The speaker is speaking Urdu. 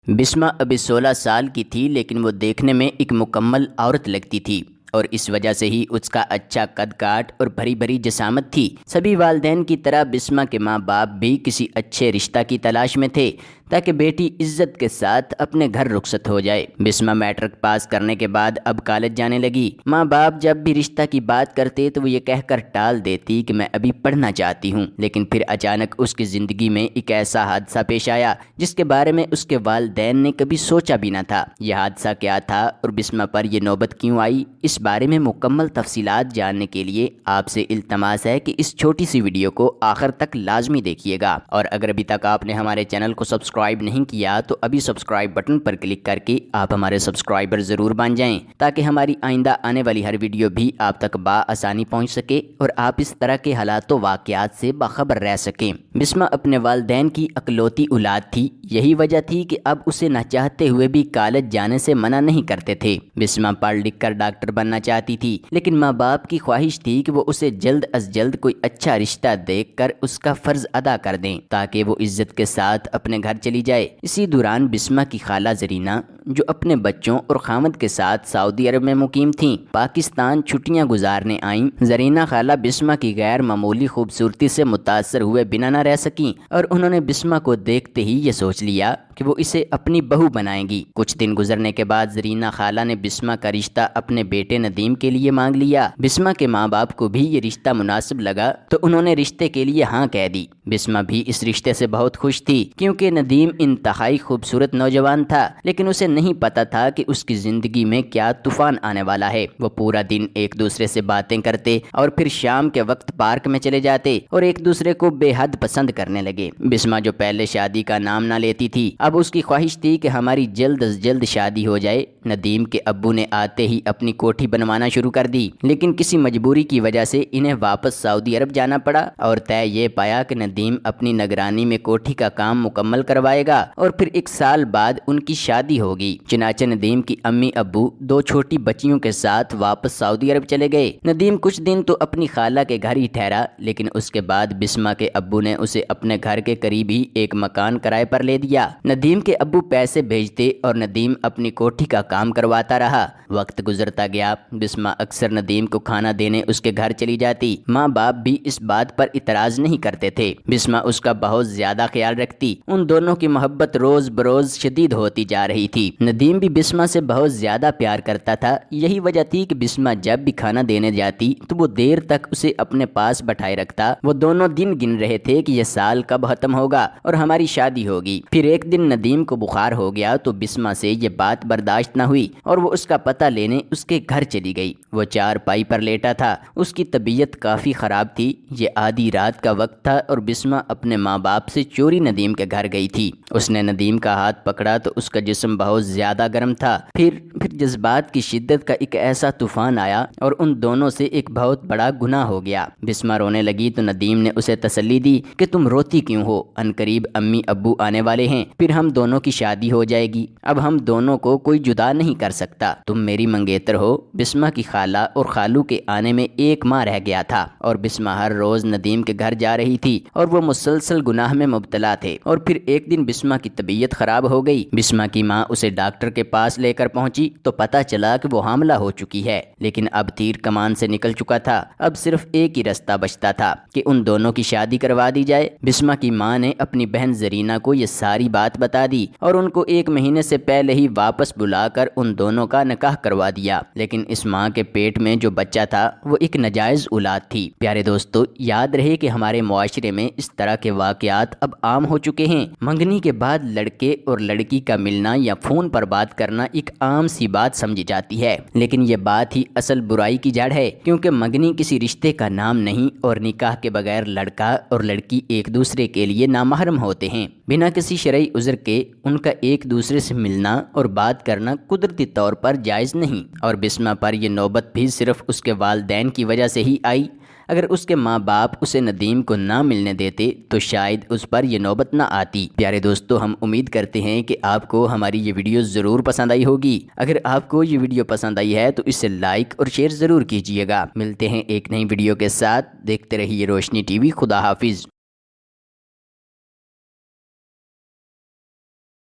بسمہ ابھی 16 سال کی تھی، لیکن وہ دیکھنے میں ایک مکمل عورت لگتی تھی اور اس وجہ سے ہی اس کا اچھا قد کاٹ اور بھری بھری جسامت تھی۔ سبھی والدین کی طرح بسمہ کے ماں باپ بھی کسی اچھے رشتہ کی تلاش میں تھے تاکہ بیٹی عزت کے ساتھ اپنے گھر رخصت ہو جائے۔ بسمہ میٹرک پاس کرنے کے بعد اب کالج جانے لگی۔ ماں باپ جب بھی رشتہ کی بات کرتے تو وہ یہ کہہ کر ٹال دیتی کہ میں ابھی پڑھنا چاہتی ہوں، لیکن پھر اچانک اس کی زندگی میں ایک ایسا حادثہ پیش آیا جس کے بارے میں اس کے والدین نے کبھی سوچا بھی نہ تھا۔ یہ حادثہ کیا تھا اور بسمہ پر یہ نوبت کیوں آئی، اس بارے میں مکمل تفصیلات جاننے کے لیے آپ سے التماس ہے کہ اس چھوٹی سی ویڈیو کو آخر تک لازمی دیکھیے گا، اور اگر ابھی تک آپ نے ہمارے چینل کو سبسکرائب نہیں کیا تو ابھی سبسکرائب بٹن پر کلک کر کے آپ ہمارے سبسکرائبر ضرور بن جائیں تاکہ ہماری آئندہ آنے والی ہر ویڈیو بھی آپ تک بآسانی پہنچ سکے اور آپ اس طرح کے حالات و واقعات سے باخبر رہ سکیں۔ بسمہ اپنے والدین کی اکلوتی اولاد تھی، یہی وجہ تھی کہ اب اسے نہ چاہتے ہوئے بھی کالج جانے سے منع نہیں کرتے تھے۔ بسمہ پڑھ لکھ کر ڈاکٹر بننا چاہتی تھی، لیکن ماں باپ کی خواہش تھی کہ وہ اسے جلد از جلد کوئی اچھا رشتہ دیکھ کر اس کا فرض ادا کر دیں تاکہ وہ عزت کے ساتھ اپنے گھر چلی جائے۔ اسی دوران بسمہ کی خالہ زرینہ، جو اپنے بچوں اور خامد کے ساتھ سعودی عرب میں مقیم تھیں، پاکستان چھٹیاں گزارنے آئیں۔ زرینہ خالہ بسمہ کی غیر معمولی خوبصورتی سے متاثر ہوئے بنا نہ رہ سکیں اور انہوں نے بسمہ کو دیکھتے ہی یہ سوچ لیا کہ وہ اسے اپنی بہو بنائیں گی۔ کچھ دن گزرنے کے بعد زرینہ خالہ نے بسمہ کا رشتہ اپنے بیٹے ندیم کے لیے مانگ لیا۔ بسمہ کے ماں باپ کو بھی یہ رشتہ مناسب لگا تو انہوں نے رشتے کے لیے ہاں کہہ دی۔ بسمہ بھی اس رشتے سے بہت خوش تھی کیونکہ ندیم انتہائی خوبصورت نوجوان تھا، لیکن اسے نہیں پتا تھا کہ اس کی زندگی میں کیا طوفان آنے والا ہے۔ وہ پورا دن ایک دوسرے سے باتیں کرتے اور پھر شام کے وقت پارک میں چلے جاتے اور ایک دوسرے کو بے حد پسند کرنے لگے۔ بسمہ جو پہلے شادی کا نام نہ لیتی تھی، اب اس کی خواہش تھی کہ ہماری جلد از جلد شادی ہو جائے۔ ندیم کے ابو نے آتے ہی اپنی کوٹھی بنوانا شروع کر دی، لیکن کسی مجبوری کی وجہ سے انہیں واپس سعودی عرب جانا پڑا اور طے یہ پایا کہ ندیم اپنی نگرانی میں کوٹھی کا کام مکمل کروائے گا اور پھر 1 سال بعد ان کی شادی ہوگی۔ چنانچہ ندیم کی امی ابو 2 چھوٹی بچیوں کے ساتھ واپس سعودی عرب چلے گئے۔ ندیم کچھ دن تو اپنی خالہ کے گھر ہی ٹھہرا، لیکن اس کے بعد بسمہ کے ابو نے اسے اپنے گھر کے قریب ہی ایک مکان کرائے پر لے دیا۔ ندیم کے ابو پیسے بھیجتے اور ندیم اپنی کوٹھی کا کام کرواتا رہا۔ وقت گزرتا گیا، بسمہ اکثر ندیم کو کھانا دینے اس کے گھر چلی جاتی۔ ماں باپ بھی اس بات پر اعتراض نہیں کرتے تھے، بسمہ اس کا بہت زیادہ خیال رکھتی۔ ان دونوں کی محبت روز بروز شدید ہوتی جا رہی تھی۔ ندیم بھی بسمہ سے بہت زیادہ پیار کرتا تھا، یہی وجہ تھی کہ بسمہ جب بھی کھانا دینے جاتی تو وہ دیر تک اسے اپنے پاس بٹھائے رکھتا۔ وہ دونوں دن گن رہے تھے کہ یہ سال کب ختم ہوگا اور ہماری شادی ہوگی۔ پھر ایک دن ندیم کو بخار ہو گیا تو بسمہ سے یہ بات برداشت نہ ہوئی اور وہ اس کا پتہ لینے اس کے گھر چلی گئی۔ وہ چارپائی پر لیٹا تھا، اس کی طبیعت کافی خراب تھی۔ یہ آدھی رات کا وقت تھا اور بسمہ اپنے ماں باپ سے چوری ندیم کے گھر گئی تھی۔ اس نے ندیم کا ہاتھ پکڑا تو اس کا جسم بہت زیادہ گرم تھا۔ پھر جذبات کی شدت کا ایک ایسا طوفان آیا اور ان دونوں سے ایک بہت بڑا گناہ ہو گیا۔ بسمہ رونے لگی تو ندیم نے اسے تسلی دی کہ تم روتی کیوں ہو، عنقریب امی ابو آنے والے ہیں، پھر ہم دونوں کی شادی ہو جائے گی۔ اب ہم دونوں کو کوئی جدا نہیں کر سکتا، تم میری منگیتر ہو۔ بسمہ کی خالہ اور خالو کے آنے میں 1 ماہ رہ گیا تھا اور بسمہ ہر روز ندیم کے گھر جا رہی تھی اور وہ مسلسل گناہ میں مبتلا تھے۔ اور پھر ایک دن بسمہ کی طبیعت خراب ہو گئی۔ بسمہ کی ماں اسے ڈاکٹر کے پاس لے کر پہنچی تو پتہ چلا کہ وہ حاملہ ہو چکی ہے، لیکن اب تیر کمان سے نکل چکا تھا۔ اب صرف ایک ہی رستہ بچتا تھا کہ ان دونوں کی شادی کروا دی جائے۔ بسمہ کی ماں نے اپنی بہن زرینہ کو یہ ساری بات بتا دی اور ان کو 1 مہینے سے پہلے ہی واپس بلا کر ان دونوں کا نکاح کروا دیا، لیکن اس ماں کے پیٹ میں جو بچہ تھا وہ ایک ناجائز اولاد تھی۔ پیارے دوستو، یاد رہے کہ ہمارے معاشرے میں اس طرح کے واقعات اب عام ہو چکے ہیں۔ منگنی کے بعد لڑکے اور لڑکی کا ملنا یا فون پر بات کرنا ایک عام سی بات سمجھی جاتی ہے، لیکن یہ بات ہی اصل برائی کی جڑ ہے، کیونکہ منگنی کسی رشتے کا نام نہیں اور نکاح کے بغیر لڑکا اور لڑکی ایک دوسرے کے لیے نامحرم ہوتے ہیں۔ بنا کسی شرعی عذر کے ان کا ایک دوسرے سے ملنا اور بات کرنا قدرتی طور پر جائز نہیں، اور بسمہ پر یہ نوبت بھی صرف اس کے والدین کی وجہ سے ہی آئی۔ اگر اس کے ماں باپ اسے ندیم کو نہ ملنے دیتے تو شاید اس پر یہ نوبت نہ آتی۔ پیارے دوستو، ہم امید کرتے ہیں کہ آپ کو ہماری یہ ویڈیو ضرور پسند آئی ہوگی۔ اگر آپ کو یہ ویڈیو پسند آئی ہے تو اسے لائک اور شیئر ضرور کیجیے گا۔ ملتے ہیں ایک نئی ویڈیو کے ساتھ، دیکھتے رہیے روشنی ٹی وی۔ خدا حافظ۔